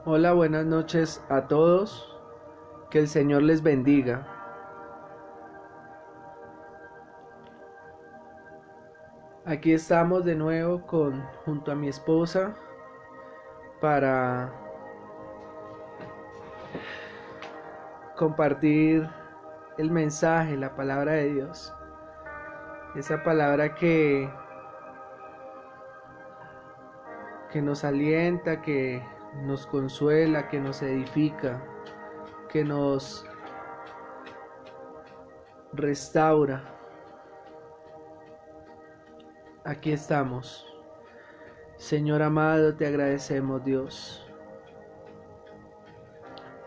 Hola, buenas noches a todos. Que el Señor les bendiga. Aquí estamos de nuevo junto a mi esposa para compartir el mensaje, la palabra de Dios. Esa palabra que nos alienta, que nos consuela, que nos edifica, que nos restaura. Aquí estamos. Señor amado, te agradecemos, Dios.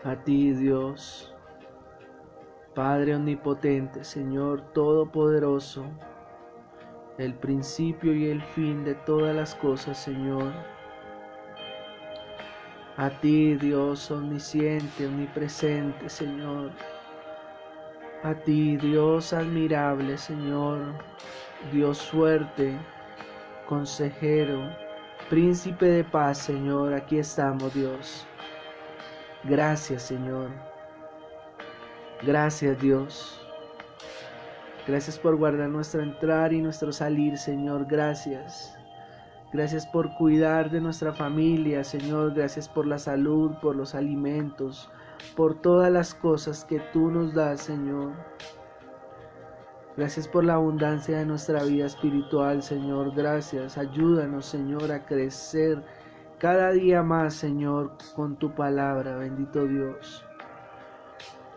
A ti, Dios, Padre omnipotente, Señor todopoderoso, el principio y el fin de todas las cosas, Señor. A ti, Dios omnisciente, omnipresente, Señor. A ti, Dios admirable, Señor. Dios fuerte, consejero, príncipe de paz, Señor. Aquí estamos, Dios. Gracias, Señor. Gracias, Dios. Gracias por guardar nuestro entrar y nuestro salir, Señor. Gracias. Gracias por cuidar de nuestra familia, Señor. Gracias por la salud, por los alimentos, por todas las cosas que tú nos das, Señor. Gracias por la abundancia de nuestra vida espiritual, Señor. Gracias. Ayúdanos, Señor, a crecer cada día más, Señor, con tu palabra. Bendito Dios.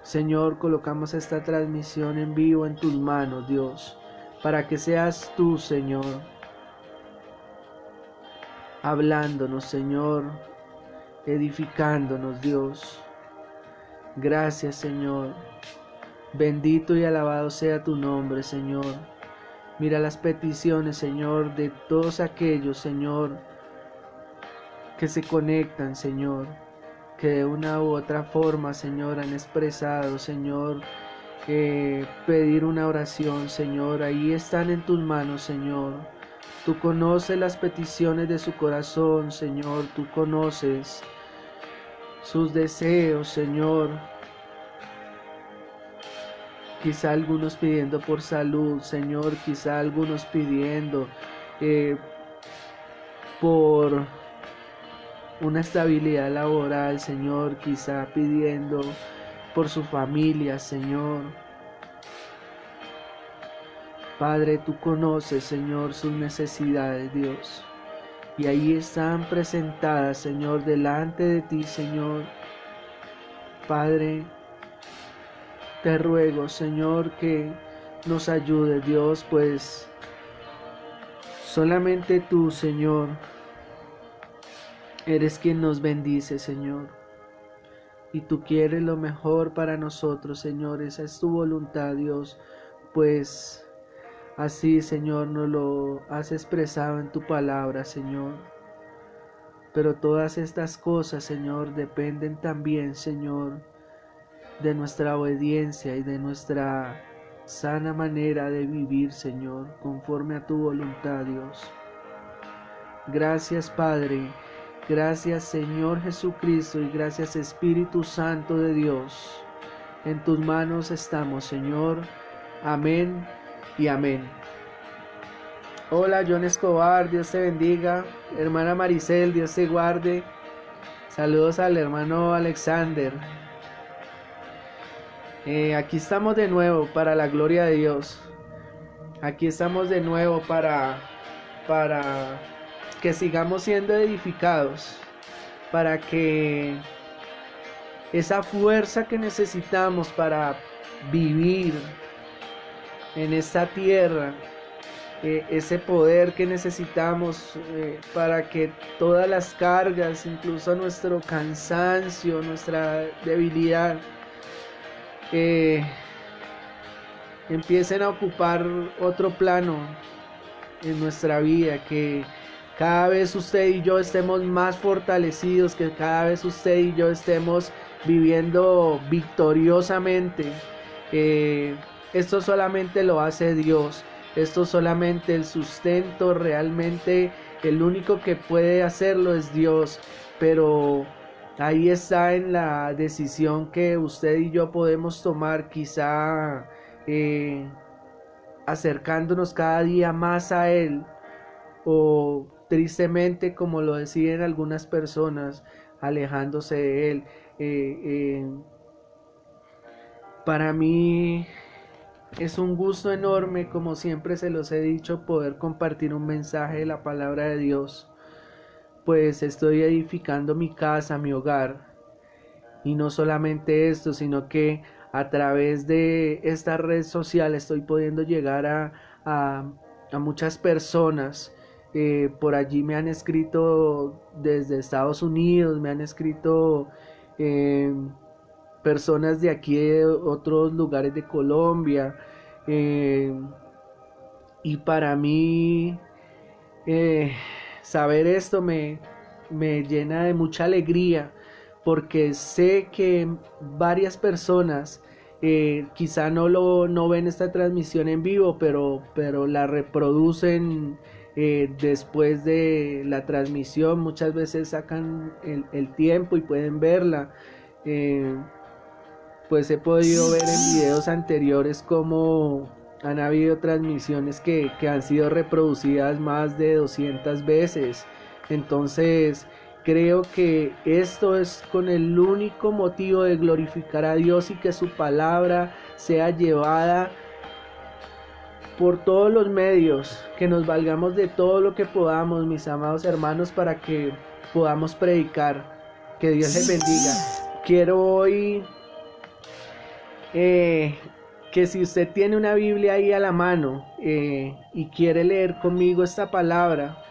Señor, colocamos esta transmisión en vivo en tus manos, Dios, para que seas tú, Señor, hablándonos, Señor, edificándonos, Dios. Gracias, Señor. Bendito y alabado sea tu nombre, Señor. Mira las peticiones, Señor, de todos aquellos, Señor, que se conectan, Señor, que de una u otra forma, Señor, han expresado, Señor, pedir una oración, Señor. Ahí están en tus manos, Señor. Tú conoces las peticiones de su corazón, Señor. Tú conoces sus deseos, Señor. Quizá algunos pidiendo por salud, Señor. Quizá algunos pidiendo por una estabilidad laboral, Señor. Quizá pidiendo por su familia, Señor. Padre, tú conoces, Señor, sus necesidades, Dios. Y ahí están presentadas, Señor, delante de ti, Señor. Padre, te ruego, Señor, que nos ayude, Dios, pues solamente tú, Señor, eres quien nos bendice, Señor. Y tú quieres lo mejor para nosotros, Señor. Esa es tu voluntad, Dios. Pues así, Señor, nos lo has expresado en tu palabra, Señor. Pero todas estas cosas, Señor, dependen también, Señor, de nuestra obediencia y de nuestra sana manera de vivir, Señor, conforme a tu voluntad, Dios. Gracias, Padre. Gracias, Señor Jesucristo, y gracias, Espíritu Santo de Dios. En tus manos estamos, Señor. Amén y amén. Hola, John Escobar, Dios te bendiga. Hermana Maricel, Dios te guarde. Saludos al hermano Alexander. Aquí estamos de nuevo para la gloria de Dios. Aquí estamos de nuevo para que sigamos siendo edificados, para que esa fuerza que necesitamos para vivir en esta tierra, ese poder que necesitamos para que todas las cargas, incluso nuestro cansancio, nuestra debilidad, empiecen a ocupar otro plano en nuestra vida, que cada vez usted y yo estemos más fortalecidos, que cada vez usted y yo estemos viviendo victoriosamente. Esto solamente lo hace Dios. Esto solamente el sustento, realmente el único que puede hacerlo es Dios. Pero ahí está en la decisión que usted y yo podemos tomar, quizá acercándonos cada día más a Él, o tristemente, como lo deciden algunas personas, alejándose de Él. Para mí es un gusto enorme, como siempre se los he dicho, poder compartir un mensaje de la palabra de Dios, pues estoy edificando mi casa, mi hogar, y no solamente esto, sino que a través de esta red social estoy pudiendo llegar a muchas personas. Por allí me han escrito desde Estados Unidos, me han escrito eh, personas de aquí de otros lugares de Colombia, eh, y para mí eh, saber esto me llena de mucha alegría, porque sé que varias personas quizá no ven esta transmisión en vivo, pero la reproducen después de la transmisión. Muchas veces sacan el tiempo y pueden verla. Pues he podido ver en videos anteriores cómo han habido transmisiones que han sido reproducidas más de 200 veces. Entonces creo que esto es con el único motivo de glorificar a Dios y que su palabra sea llevada por todos los medios, que nos valgamos de todo lo que podamos, mis amados hermanos, para que podamos predicar. Que Dios les bendiga. Quiero hoy que si usted tiene una Biblia ahí a la mano y quiere leer conmigo esta palabra,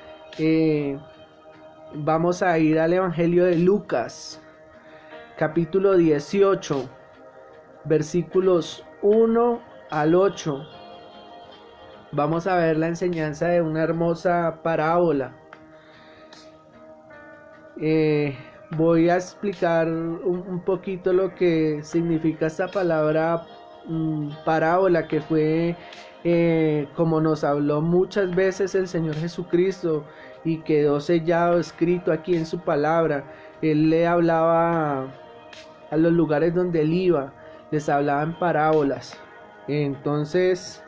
vamos a ir al Evangelio de Lucas, capítulo 18, versículos 1 al 8. Vamos a ver la enseñanza de una hermosa parábola. Voy a explicar un poquito lo que significa esta palabra parábola, que fue como nos habló muchas veces el Señor Jesucristo y quedó sellado, escrito aquí en su palabra. Él le hablaba a los lugares donde él iba, les hablaba en parábolas. Entonces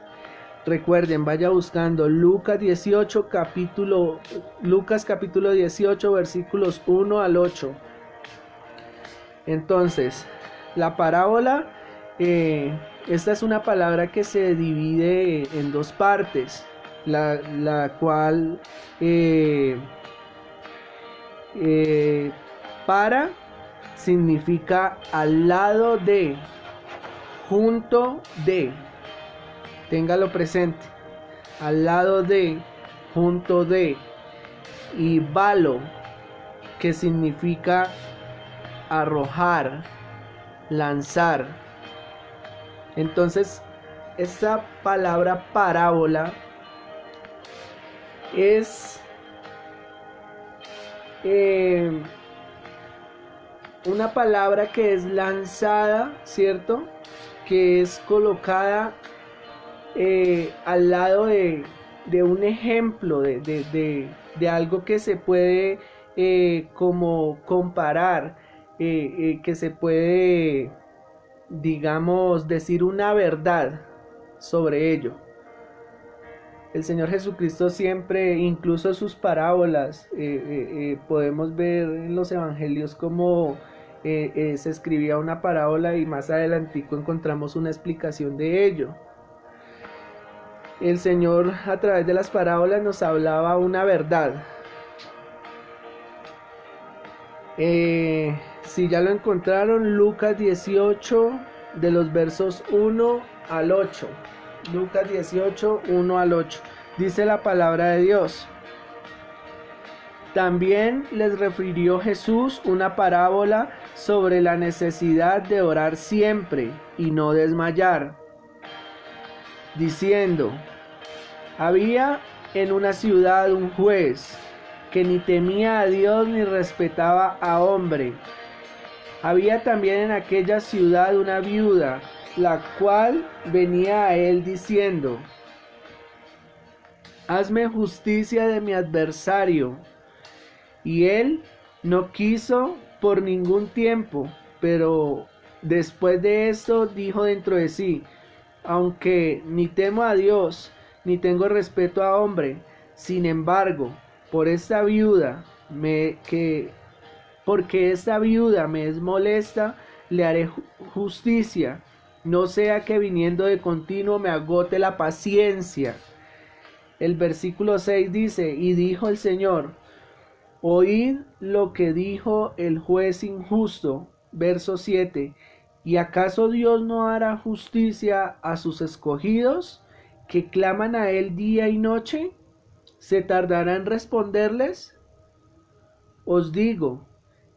recuerden, vaya buscando Lucas capítulo 18, versículos 1 al 8. Entonces, la parábola, esta es una palabra que se divide en dos partes, la cual para significa al lado de, junto de. Téngalo presente, al lado de, junto de. Y balo, que significa arrojar, lanzar. Entonces, esta palabra parábola es una palabra que es lanzada, ¿cierto? Que es colocada al lado de un ejemplo, de algo que se puede como comparar, que se puede, digamos, decir una verdad sobre ello. El Señor Jesucristo siempre, incluso sus parábolas, podemos ver en los evangelios como se escribía una parábola y más adelantico encontramos una explicación de ello. El Señor a través de las parábolas nos hablaba una verdad. Si ya lo encontraron, Lucas 18 de los versos 1 al 8. Lucas 18, 1 al 8. Dice la palabra de Dios: también les refirió Jesús una parábola sobre la necesidad de orar siempre y no desmayar, diciendo: había en una ciudad un juez que ni temía a Dios ni respetaba a hombre. Había también en aquella ciudad una viuda, la cual venía a él diciendo: hazme justicia de mi adversario. Y él no quiso por ningún tiempo, pero después de esto dijo dentro de sí: aunque ni temo a Dios, ni tengo respeto a hombre, sin embargo, por esta viuda porque esta viuda me es molesta, le haré justicia, no sea que viniendo de continuo me agote la paciencia. El versículo 6 dice: y dijo el Señor: oíd lo que dijo el juez injusto. Verso 7: ¿y acaso Dios no hará justicia a sus escogidos, que claman a él día y noche? ¿Se tardará en responderles? Os digo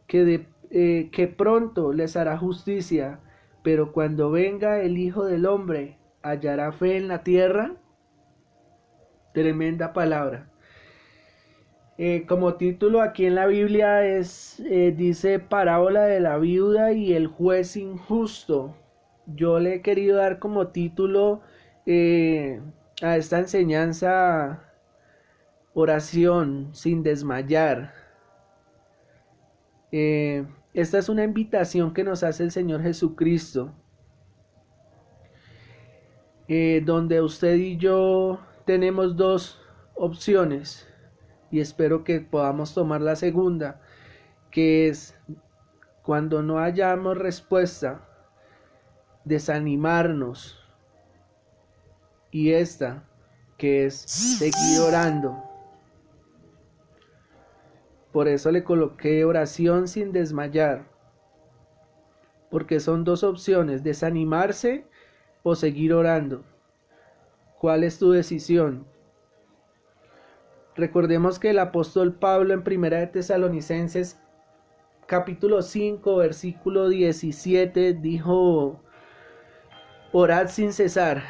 que pronto les hará justicia, pero cuando venga el Hijo del Hombre, ¿hallará fe en la tierra? Tremenda palabra. Como título aquí en la Biblia dice parábola de la viuda y el juez injusto. Yo le he querido dar como título a esta enseñanza: oración sin desmayar. Esta es una invitación que nos hace el Señor Jesucristo, donde usted y yo tenemos dos opciones, y espero que podamos tomar la segunda, que es, cuando no hayamos respuesta, desanimarnos, y esta, que es seguir orando. Por eso le coloqué oración sin desmayar, porque son dos opciones: desanimarse o seguir orando. ¿Cuál es tu decisión? Recordemos que el apóstol Pablo en Primera de Tesalonicenses capítulo 5 versículo 17 dijo: orad sin cesar.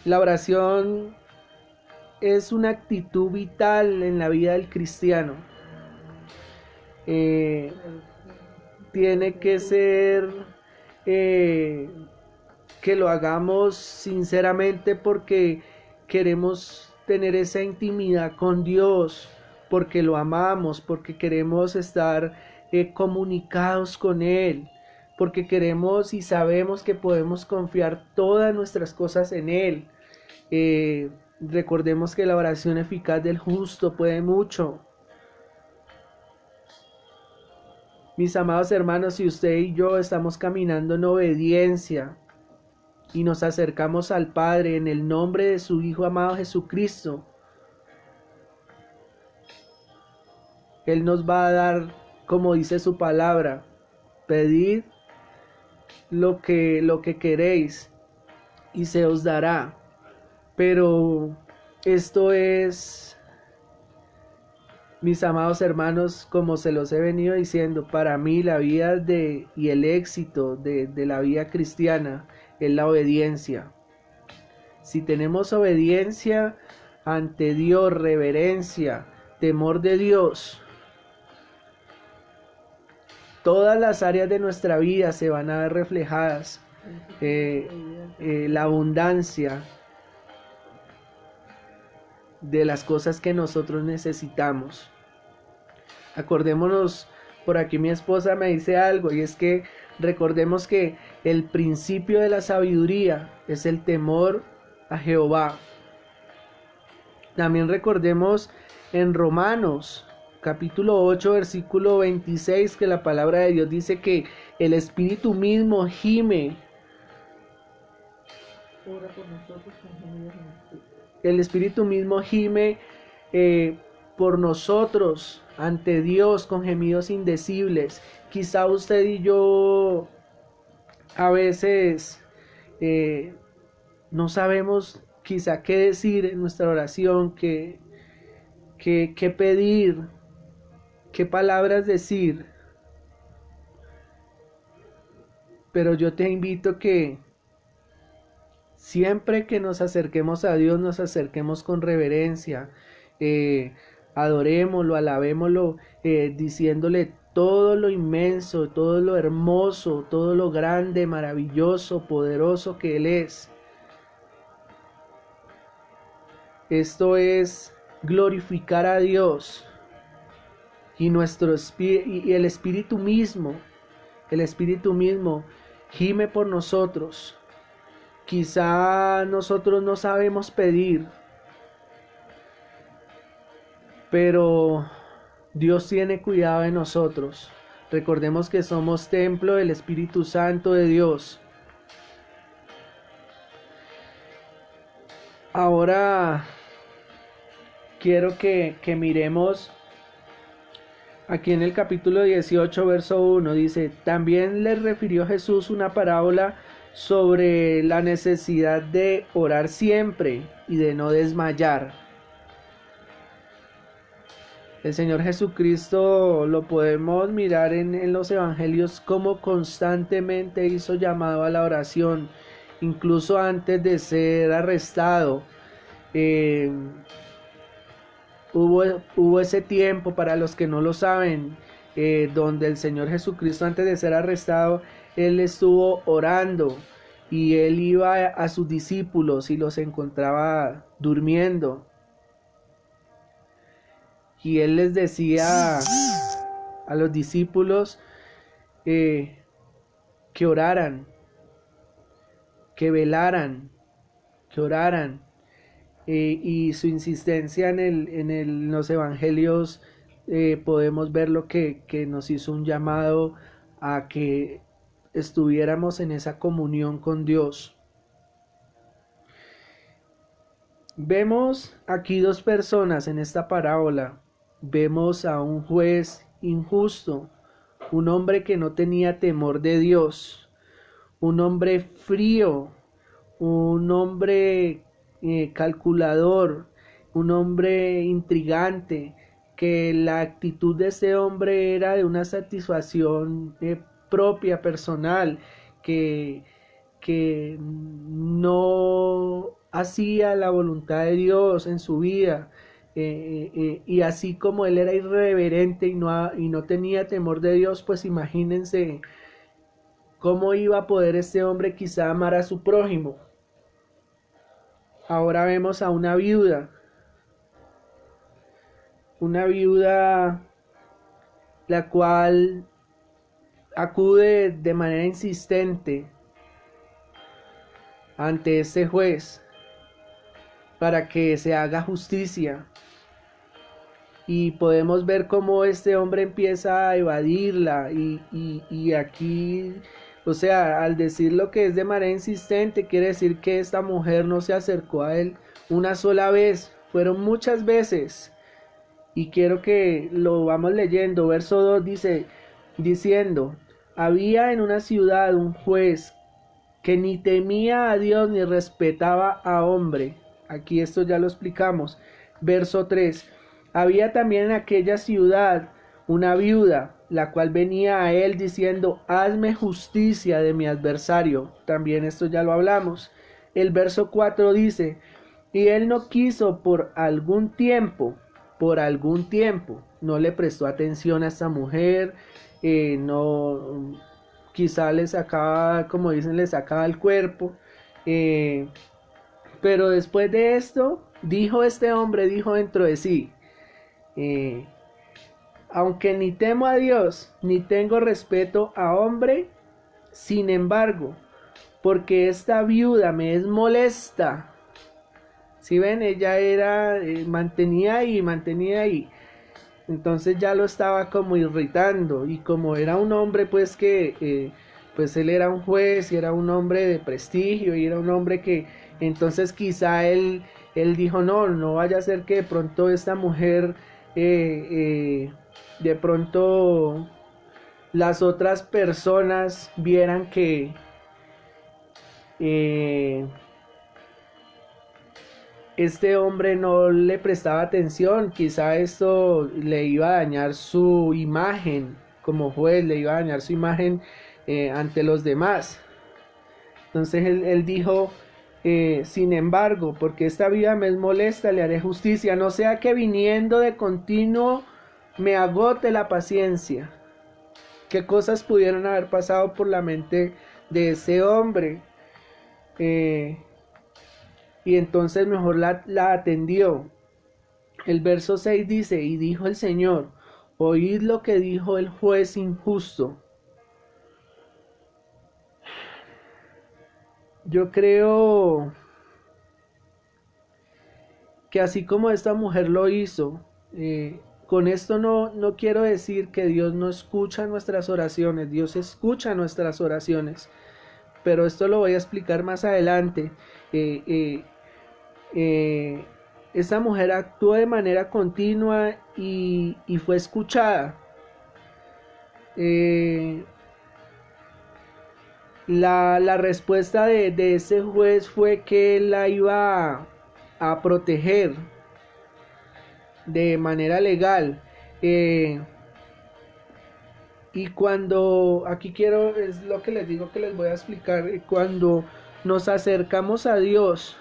La oración es una actitud vital en la vida del cristiano. Tiene que ser que lo hagamos sinceramente, porque queremos tener esa intimidad con Dios, porque lo amamos, porque queremos estar comunicados con Él, porque queremos y sabemos que podemos confiar todas nuestras cosas en Él. Recordemos que la oración eficaz del justo puede mucho. Mis amados hermanos, si usted y yo estamos caminando en obediencia y nos acercamos al Padre en el nombre de su Hijo amado Jesucristo, Él nos va a dar, como dice su palabra: pedid lo que queréis y se os dará. Pero esto es, mis amados hermanos, como se los he venido diciendo, para mí la vida y el éxito de la vida cristiana es la obediencia. Si tenemos obediencia ante Dios, reverencia, temor de Dios, todas las áreas de nuestra vida se van a ver reflejadas. La abundancia de las cosas que nosotros necesitamos. Acordémonos, por aquí mi esposa me dice algo, y es que recordemos que el principio de la sabiduría es el temor a Jehová. También recordemos en Romanos capítulo 8 versículo 26 que la palabra de Dios dice que el Espíritu mismo gime. Ora por nosotros con gemidos indecibles. El Espíritu mismo gime por nosotros ante Dios con gemidos indecibles. Quizá usted y yo a veces no sabemos quizá qué decir en nuestra oración, qué pedir, qué palabras decir. Pero yo te invito que siempre que nos acerquemos a Dios, nos acerquemos con reverencia, adorémoslo, alabémoslo, diciéndole todo lo inmenso, todo lo hermoso, todo lo grande, maravilloso, poderoso que Él es. Esto es glorificar a Dios, y y el Espíritu mismo, gime por nosotros. Quizá nosotros no sabemos pedir, pero Dios tiene cuidado de nosotros. Recordemos que somos templo del Espíritu Santo de Dios. Ahora quiero que miremos aquí en el capítulo 18, verso 1, dice: también les refirió Jesús una parábola sobre la necesidad de orar siempre y de no desmayar. El Señor Jesucristo lo podemos mirar en los evangelios como constantemente hizo llamado a la oración, incluso antes de ser arrestado. Hubo ese tiempo, para los que no lo saben, donde el Señor Jesucristo, antes de ser arrestado, Él estuvo orando y Él iba a sus discípulos y los encontraba durmiendo. Y Él les decía a los discípulos que oraran, que velaran, que oraran. Y su insistencia en los evangelios, podemos ver lo que nos hizo un llamado a que estuviéramos en esa comunión con Dios. Vemos aquí dos personas en esta parábola. Vemos a un juez injusto, un hombre que no tenía temor de Dios, un hombre frío, un hombre calculador, un hombre intrigante, que la actitud de ese hombre era de una satisfacción propia, personal, que no hacía la voluntad de Dios en su vida. Y así como él era irreverente y no tenía temor de Dios, pues imagínense cómo iba a poder este hombre quizá amar a su prójimo. Ahora vemos a una viuda la cual acude de manera insistente ante este juez para que se haga justicia, y podemos ver cómo este hombre empieza a evadirla y aquí, o sea, al decir lo que es de manera insistente, quiere decir que esta mujer no se acercó a él una sola vez, fueron muchas veces. Y quiero que lo vamos leyendo. Verso 2 dice, diciendo: había en una ciudad un juez que ni temía a Dios ni respetaba a hombre. Aquí esto ya lo explicamos. Verso 3: había también en aquella ciudad una viuda, la cual venía a él diciendo: hazme justicia de mi adversario. También esto ya lo hablamos. El verso 4 dice: y él no quiso por algún tiempo, no le prestó atención a esta mujer, no, quizá le sacaba, como dicen, le sacaba el cuerpo, pero después de esto, dijo este hombre, dijo dentro de sí: aunque ni temo a Dios, ni tengo respeto a hombre, sin embargo, porque esta viuda me es molesta. Si ven, ella era, mantenía ahí. Entonces ya lo estaba como irritando, y como era un hombre pues que, pues él era un juez y era un hombre de prestigio y era un hombre que, entonces quizá él dijo: no vaya a ser que de pronto esta mujer, de pronto las otras personas vieran que este hombre no le prestaba atención, quizá esto le iba a dañar su imagen como juez, le iba a dañar su imagen ante los demás. Entonces él dijo: sin embargo, porque esta vida me es molesta, le haré justicia, no sea que viniendo de continuo me agote la paciencia. ¿Qué cosas pudieron haber pasado por la mente de ese hombre? Y entonces mejor la atendió. El verso 6 dice: y dijo el Señor: Oíd lo que dijo el juez injusto. Yo creo que así como esta mujer lo hizo, con esto no quiero decir que Dios no escucha nuestras oraciones, Dios escucha nuestras oraciones, pero esto lo voy a explicar más adelante. Eh, eh, Esta mujer actuó de manera continua y fue escuchada. La respuesta de ese juez fue que él la iba a proteger de manera legal. Y cuando, aquí quiero, es lo que les digo que les voy a explicar, cuando nos acercamos a Dios,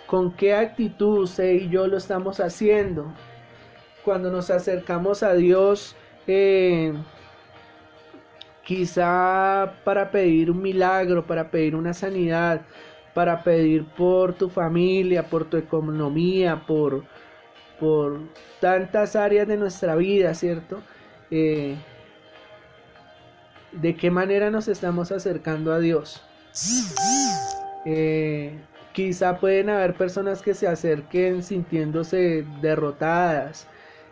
¿con qué actitud usted y yo lo estamos haciendo? Cuando nos acercamos a Dios, quizá para pedir un milagro, para pedir una sanidad, para pedir por tu familia, por tu economía, por tantas áreas de nuestra vida, ¿cierto? ¿De qué manera nos estamos acercando a Dios? Quizá pueden haber personas que se acerquen sintiéndose derrotadas,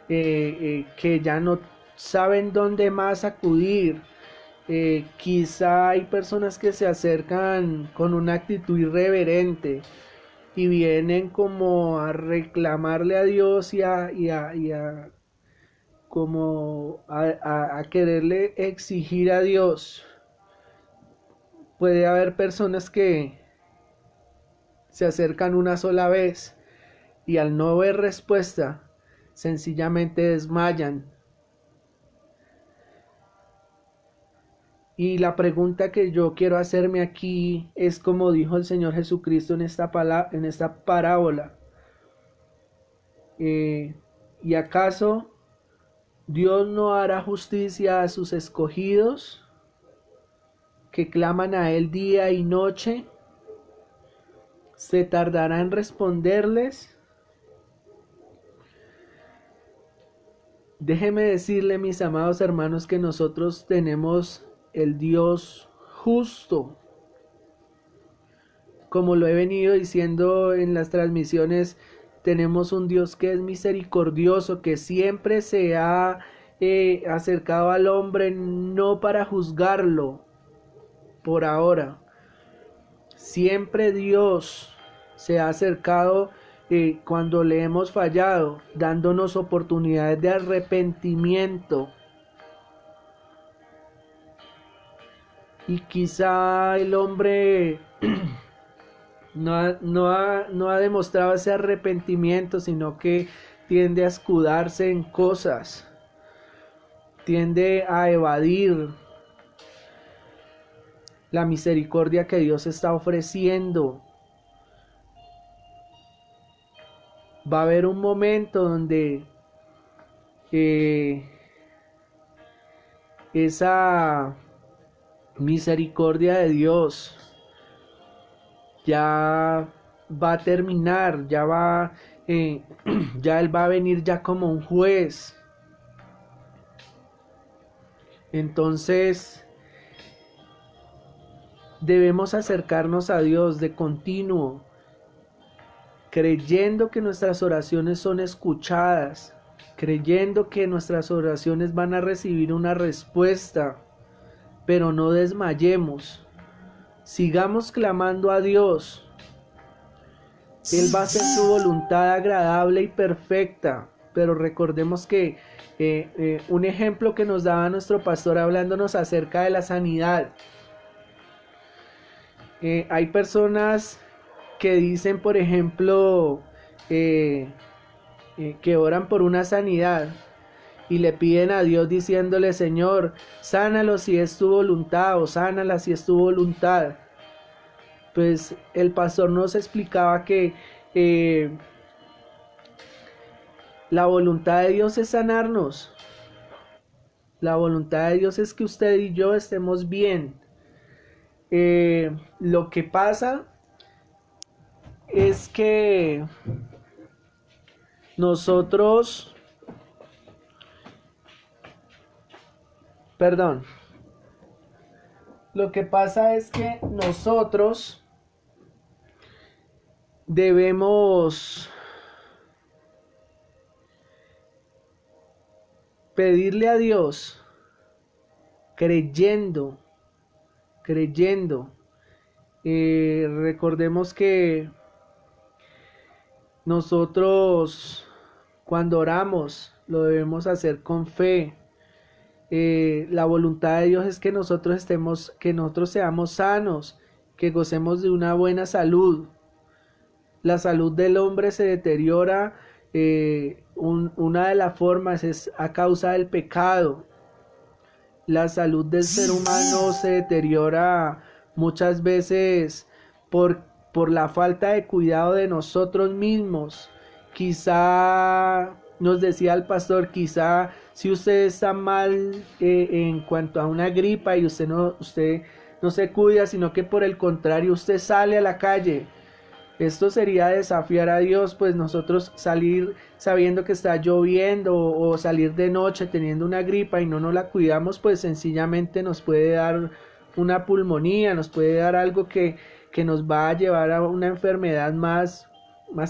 que ya no saben dónde más acudir. Quizá hay personas que se acercan con una actitud irreverente y vienen como a reclamarle a Dios y a como a quererle exigir a Dios. Puede haber personas que se acercan una sola vez y al no ver respuesta, sencillamente desmayan. Y la pregunta que yo quiero hacerme aquí es como dijo el Señor Jesucristo en esta parábola. ¿Y acaso Dios no hará justicia a sus escogidos que claman a Él día y noche? ¿Se tardará en responderles? Déjeme decirle, mis amados hermanos, que nosotros tenemos el Dios justo. Como lo he venido diciendo en las transmisiones, tenemos un Dios que es misericordioso, que siempre se ha acercado al hombre no para juzgarlo por ahora. Siempre Dios se ha acercado cuando le hemos fallado, dándonos oportunidades de arrepentimiento. Y quizá el hombre no ha demostrado ese arrepentimiento, sino que tiende a escudarse en cosas, tiende a evadir la misericordia que Dios está ofreciendo. Va a haber un momento donde esa misericordia de Dios ya va a terminar, ya Él va a venir ya como un juez. Entonces debemos acercarnos a Dios de continuo, creyendo que nuestras oraciones son escuchadas, creyendo que nuestras oraciones van a recibir una respuesta, pero no desmayemos. Sigamos clamando a Dios. Él va a hacer su voluntad agradable y perfecta. Pero recordemos que un ejemplo que nos daba nuestro pastor hablándonos acerca de la sanidad. Hay personas que dicen, por ejemplo, que oran por una sanidad y le piden a Dios diciéndole: Señor, sánalo si es tu voluntad, o sánala si es tu voluntad. Pues el pastor nos explicaba que la voluntad de Dios es sanarnos. La voluntad de Dios es que usted y yo estemos bien. Lo que pasa es que nosotros Perdón. Lo que pasa es que nosotros debemos pedirle a Dios creyendo. Recordemos que nosotros cuando oramos lo debemos hacer con fe. La voluntad de Dios es que nosotros seamos sanos, que gocemos de una buena salud. La salud del hombre se deteriora, una de las formas es a causa del pecado. La salud del ser humano se deteriora muchas veces por la falta de cuidado de nosotros mismos. Quizá, nos decía el pastor, quizá si usted está mal en cuanto a una gripa y usted no se cuida, sino que por el contrario usted sale a la calle. Esto sería desafiar a Dios, pues nosotros salir sabiendo que está lloviendo o salir de noche teniendo una gripa y no nos la cuidamos, pues sencillamente nos puede dar una pulmonía, nos puede dar algo que nos va a llevar a una enfermedad más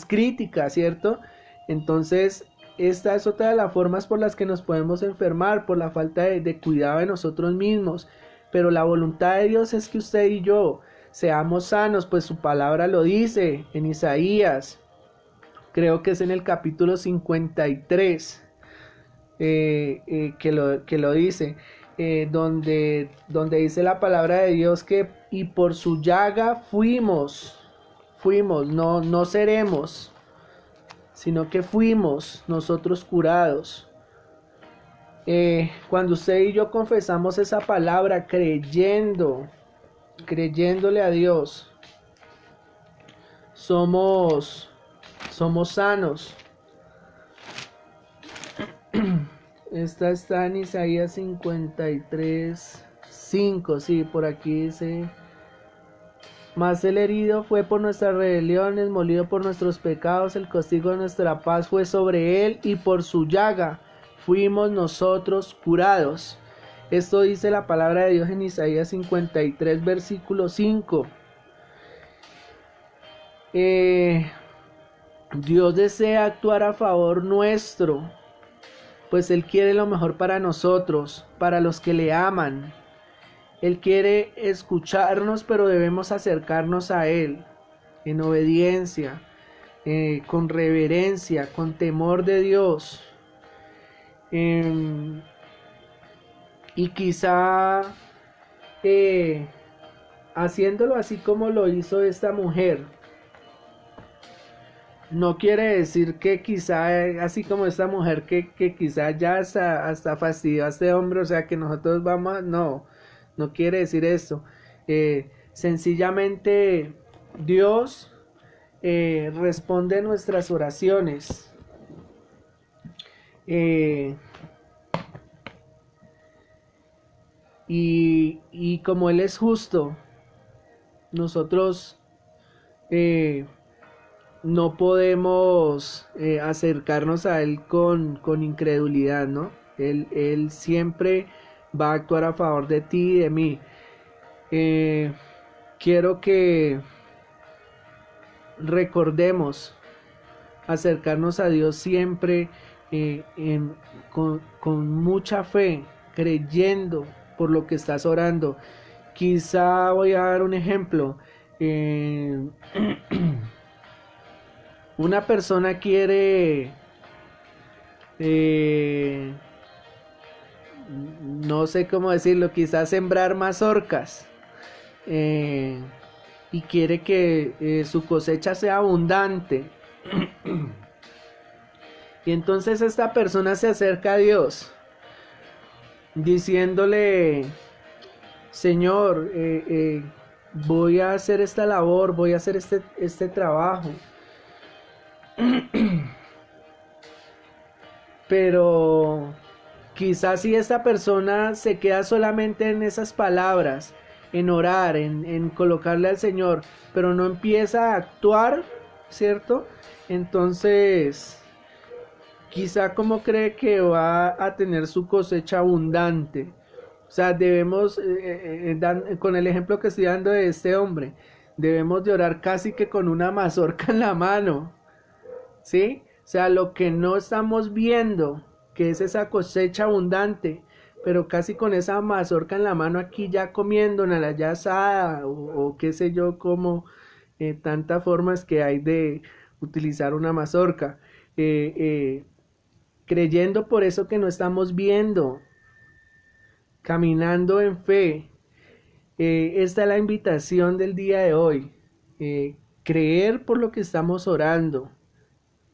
crítica, ¿cierto? Entonces, esta es otra de las formas por las que nos podemos enfermar, por la falta de cuidado de nosotros mismos. Pero la voluntad de Dios es que usted y yo seamos sanos, pues su palabra lo dice en Isaías, creo que es en el capítulo 53, que lo dice, donde dice la palabra de Dios que y por su llaga fuimos, no seremos, sino que fuimos nosotros curados. Cuando usted y yo confesamos esa palabra creyéndole a Dios, somos sanos. Esta está en Isaías 53:5, sí, por aquí dice: mas el herido fue por nuestras rebeliones, molido por nuestros pecados, el castigo de nuestra paz fue sobre él, y por su llaga fuimos nosotros curados. Esto dice la palabra de Dios en Isaías 53, versículo 5. Dios desea actuar a favor nuestro, pues Él quiere lo mejor para nosotros, para los que le aman. Él quiere escucharnos, pero debemos acercarnos a Él en obediencia, con reverencia, con temor de Dios. Y quizá haciéndolo así como lo hizo esta mujer, no quiere decir que quizá así como esta mujer que quizá ya hasta fastidió a este hombre, o sea que nosotros vamos, no quiere decir eso. Sencillamente Dios responde nuestras oraciones. Y como Él es justo, nosotros no podemos acercarnos a Él con incredulidad, ¿no? Él siempre va a actuar a favor de ti y de mí. Quiero que recordemos acercarnos a Dios siempre con mucha fe, creyendo por lo que estás orando. Quizá voy a dar un ejemplo. Una persona quiere, no sé cómo decirlo, quizás sembrar mazorcas y quiere que su cosecha sea abundante. Y entonces esta persona se acerca a Dios diciéndole: Señor, voy a hacer esta labor, voy a hacer este trabajo. Pero quizás si esta persona se queda solamente en esas palabras, en orar, en colocarle al Señor, pero no empieza a actuar, ¿cierto? Entonces, quizá como cree que va a tener su cosecha abundante, O sea, debemos, con el ejemplo que estoy dando de este hombre, debemos de orar casi que con una mazorca en la mano, ¿sí? O sea, lo que no estamos viendo, que es esa cosecha abundante, pero casi con esa mazorca en la mano aquí ya comiéndola, ya asada, o qué sé yo, como tantas formas que hay de utilizar una mazorca. Eh, eh, Creyendo por eso que no estamos viendo, caminando en fe. Esta es la invitación del día de hoy. Creer por lo que estamos orando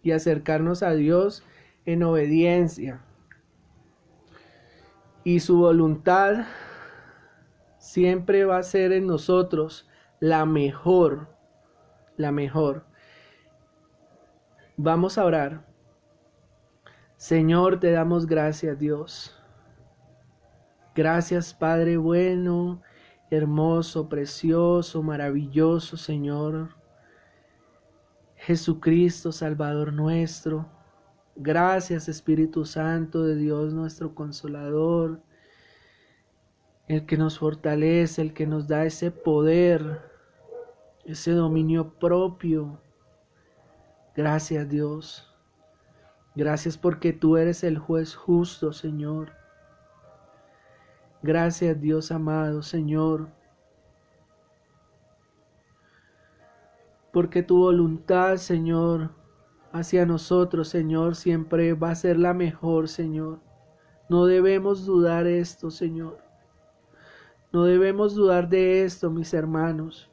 y acercarnos a Dios en obediencia. Y su voluntad siempre va a ser en nosotros la mejor, la mejor. Vamos a orar. Señor, te damos gracias, Dios. Gracias, Padre bueno, hermoso, precioso, maravilloso, Señor. Jesucristo, Salvador nuestro. Gracias, Espíritu Santo de Dios, nuestro Consolador, el que nos fortalece, el que nos da ese poder, ese dominio propio. Gracias, Dios. Gracias porque tú eres el juez justo, Señor. Gracias, Dios amado, Señor, porque tu voluntad, Señor, hacia nosotros, Señor, siempre va a ser la mejor, Señor. No debemos dudar esto, Señor. No debemos dudar de esto, mis hermanos.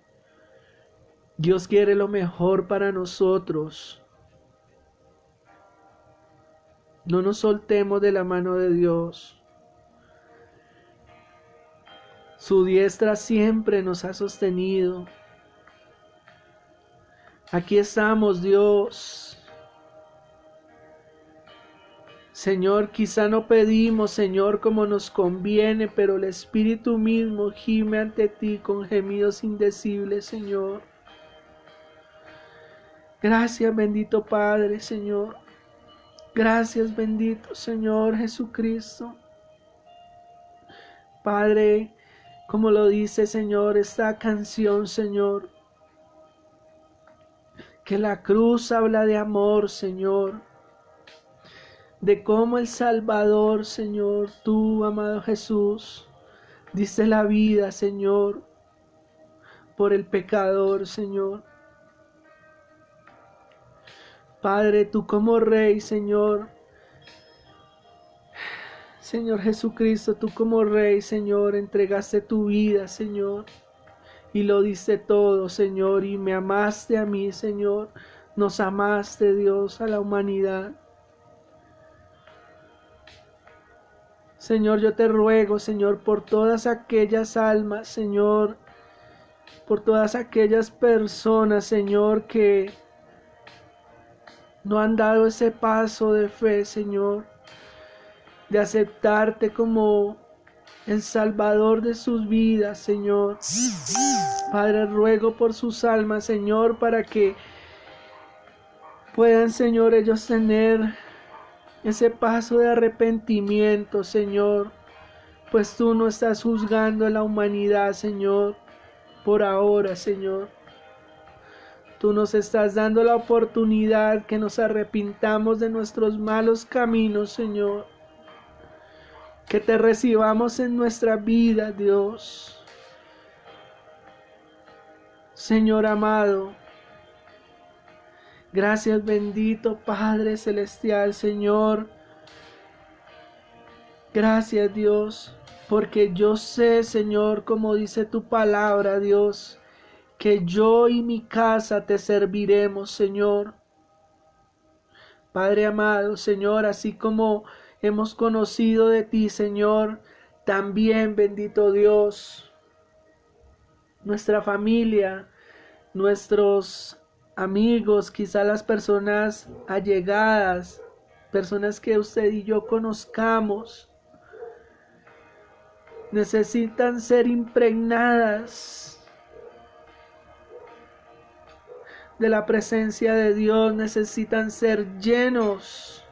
Dios quiere lo mejor para nosotros. No nos soltemos de la mano de Dios. Su diestra siempre nos ha sostenido. Aquí estamos, Dios. Señor, quizá no pedimos, Señor, como nos conviene, pero el Espíritu mismo gime ante ti con gemidos indecibles, Señor. Gracias, bendito Padre, Señor. Gracias, bendito Señor Jesucristo. Padre, como lo dice, Señor, esta canción, Señor, que la cruz habla de amor, Señor, de cómo el Salvador, Señor, tú, amado Jesús, diste la vida, Señor, por el pecador, Señor. Padre, tú como Rey, Señor, Señor Jesucristo, tú como Rey, Señor, entregaste tu vida, Señor, y lo diste todo, Señor, y me amaste a mí, Señor, nos amaste, Dios, a la humanidad. Señor, yo te ruego, Señor, por todas aquellas almas, Señor, por todas aquellas personas, Señor, que no han dado ese paso de fe, Señor, de aceptarte como el Salvador de sus vidas, Señor. Padre, ruego por sus almas, Señor, para que puedan, Señor, ellos tener ese paso de arrepentimiento, Señor, pues tú no estás juzgando a la humanidad, Señor, por ahora, Señor. Tú nos estás dando la oportunidad que nos arrepintamos de nuestros malos caminos, Señor. Que te recibamos en nuestra vida, Dios. Señor amado, gracias bendito Padre Celestial, Señor. Gracias, Dios, porque yo sé, Señor, como dice tu palabra, Dios, que yo y mi casa te serviremos, Señor. Padre amado, Señor, así como hemos conocido de ti, Señor, también, bendito Dios, nuestra familia, nuestros amigos, quizá las personas allegadas, personas que usted y yo conozcamos, necesitan ser impregnadas de la presencia de Dios, necesitan ser llenos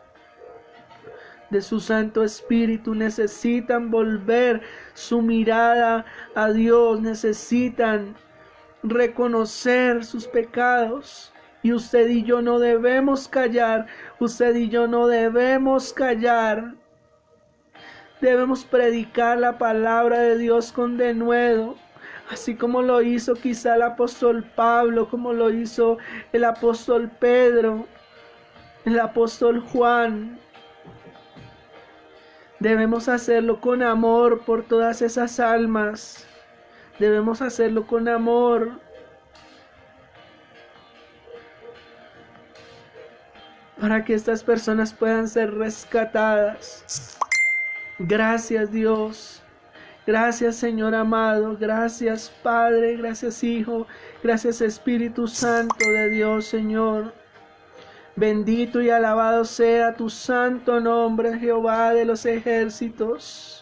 de su Santo Espíritu, necesitan volver su mirada a Dios, necesitan reconocer sus pecados. Y usted y yo no debemos callar, usted y yo no debemos callar. Debemos predicar la palabra de Dios con denuedo, así como lo hizo quizá el apóstol Pablo, como lo hizo el apóstol Pedro, el apóstol Juan. Debemos hacerlo con amor por todas esas almas. Debemos hacerlo con amor. Para que estas personas puedan ser rescatadas. Gracias, Dios. Gracias, Señor amado. Gracias, Padre. Gracias, Hijo. Gracias, Espíritu Santo de Dios, Señor. Bendito y alabado sea tu santo nombre, Jehová de los ejércitos.